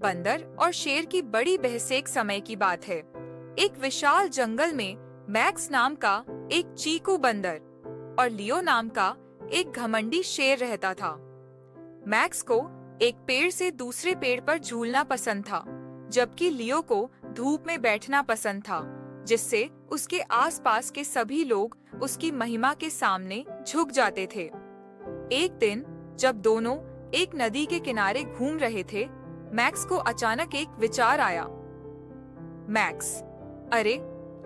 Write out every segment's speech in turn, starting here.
बंदर और शेर की बड़ी बहस एक समय की बात है। एक विशाल जंगल में मैक्स नाम का एक चीकू बंदर और लियो नाम का एक घमंडी शेर रहता था। मैक्स को एक पेड़ से दूसरे पेड़ पर झूलना पसंद था, जबकि लियो को धूप में बैठना पसंद था, जिससे उसके आसपास के सभी लोग उसकी महिमा के सामने झुक जाते थे। एक दिन जब दोनों एक नदी के किनारे घूम रहे थे, मैक्स को अचानक एक विचार आया। मैक्स, अरे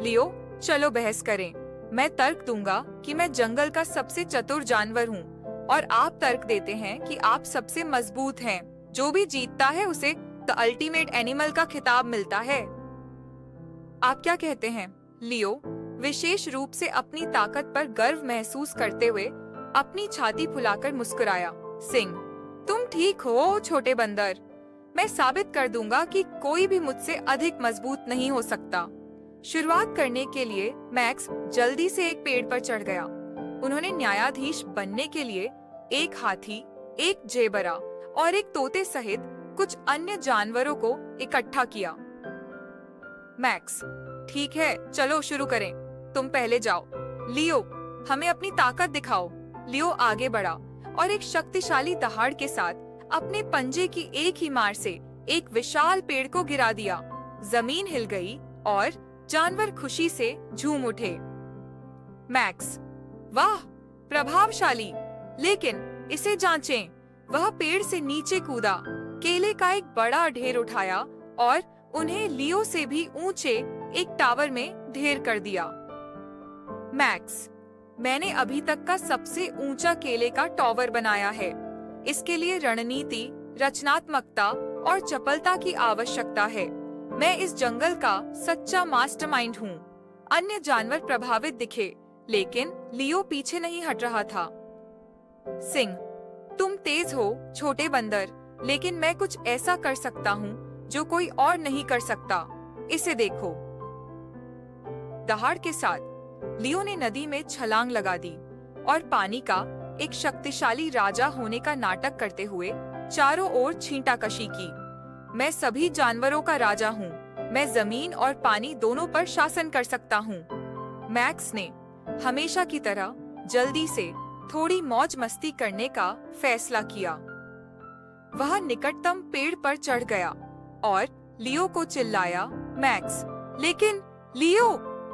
लियो, चलो बहस करें। मैं तर्क दूंगा कि मैं जंगल का सबसे चतुर जानवर हूँ और आप तर्क देते हैं कि आप सबसे मजबूत हैं। जो भी जीतता है उसे द अल्टीमेट एनिमल का खिताब मिलता है। आप क्या कहते हैं? लियो विशेष रूप से अपनी ताकत पर गर्व महसूस करते हुए अपनी छाती फुलाकर मुस्कुराया। सिंह, तुम ठीक हो छोटे बंदर। मैं साबित कर दूंगा कि कोई भी मुझसे अधिक मजबूत नहीं हो सकता। शुरुआत करने के लिए मैक्स जल्दी से एक पेड़ पर चढ़ गया। उन्होंने न्यायाधीश बनने के लिए एक हाथी, एक जेबरा और एक तोते सहित कुछ अन्य जानवरों को इकट्ठा किया। मैक्स, ठीक है, चलो शुरू करें। तुम पहले जाओ। लियो, हमें अपनी ताकत दिखाओ। लियो आगे बढ़ा और एक शक्तिशाली दहाड़ के साथ अपने पंजे की एक ही मार से एक विशाल पेड़ को गिरा दिया। जमीन हिल गई और जानवर खुशी से झूम उठे। मैक्स, वाह, प्रभावशाली, लेकिन इसे जांचें। वह पेड़ से नीचे कूदा, केले का एक बड़ा ढेर उठाया और उन्हें लियो से भी ऊंचे एक टावर में ढेर कर दिया। मैक्स, मैंने अभी तक का सबसे ऊंचा केले का टावर बनाया है। इसके लिए रणनीति, रचनात्मकता और चपलता की आवश्यकता है। मैं इस जंगल का सच्चा मास्टरमाइंड हूँ। अन्य जानवर प्रभावित दिखे, लेकिन लियो पीछे नहीं हट रहा था। सिंह, तुम तेज हो छोटे बंदर, लेकिन मैं कुछ ऐसा कर सकता हूँ जो कोई और नहीं कर सकता। इसे देखो। दहाड़ के साथ लियो ने नदी में छलांग लगा दी और पानी का एक शक्तिशाली राजा होने का नाटक करते हुए चारों ओर छींटाकशी की। मैं सभी जानवरों का राजा हूँ। मैं जमीन और पानी दोनों पर शासन कर सकता हूँ। मैक्स ने हमेशा की तरह जल्दी से थोड़ी मौज मस्ती करने का फैसला किया। वह निकटतम पेड़ पर चढ़ गया और लियो को चिल्लाया, मैक्स, लेकिन लियो,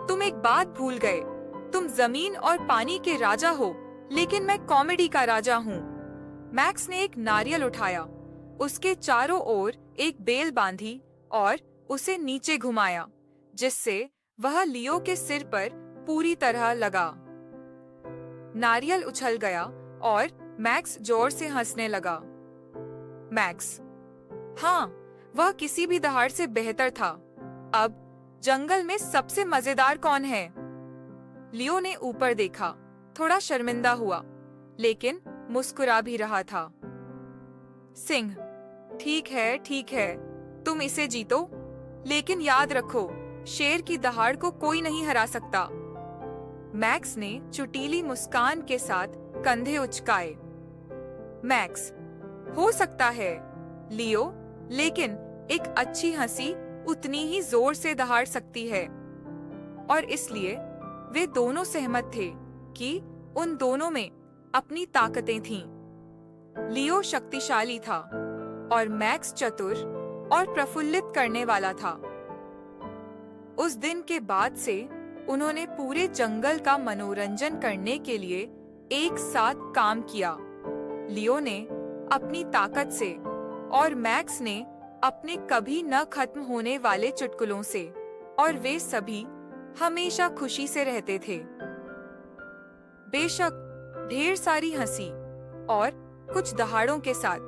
तुम एक बात भूल गए। तुम जमीन और पानी के राजा हो, लेकिन मैं कॉमेडी का राजा हूँ। मैक्स ने एक नारियल उठाया, उसके चारों ओर एक बेल बांधी और उसे नीचे घुमाया, जिससे वह लियो के सिर पर पूरी तरह लगा। नारियल उछल गया और मैक्स जोर से हंसने लगा। मैक्स, हाँ, वह किसी भी दहाड़ से बेहतर था। अब जंगल में सबसे मजेदार कौन है? लियो ने ऊपर देखा, थोड़ा शर्मिंदा हुआ, लेकिन मुस्कुरा भी रहा था। सिंह, ठीक है, तुम इसे जीतो, लेकिन याद रखो, शेर की दहाड़ को कोई नहीं हरा सकता। मैक्स ने चुटीली मुस्कान के साथ कंधे उचकाए। मैक्स, हो सकता है लियो, लेकिन एक अच्छी हंसी उतनी ही जोर से दहाड़ सकती है। और इसलिए वे दोनों सहमत थे कि उन दोनों में अपनी ताकतें थीं। लियो शक्तिशाली था और मैक्स चतुर और प्रफुल्लित करने वाला था। उस दिन के बाद से उन्होंने पूरे जंगल का मनोरंजन करने के लिए एक साथ काम किया। लियो ने अपनी ताकत से और मैक्स ने अपने कभी न खत्म होने वाले चुटकुलों से, और वे सभी हमेशा खुशी से रहते थे। बेशक ढेर सारी हंसी और कुछ दहाड़ों के साथ,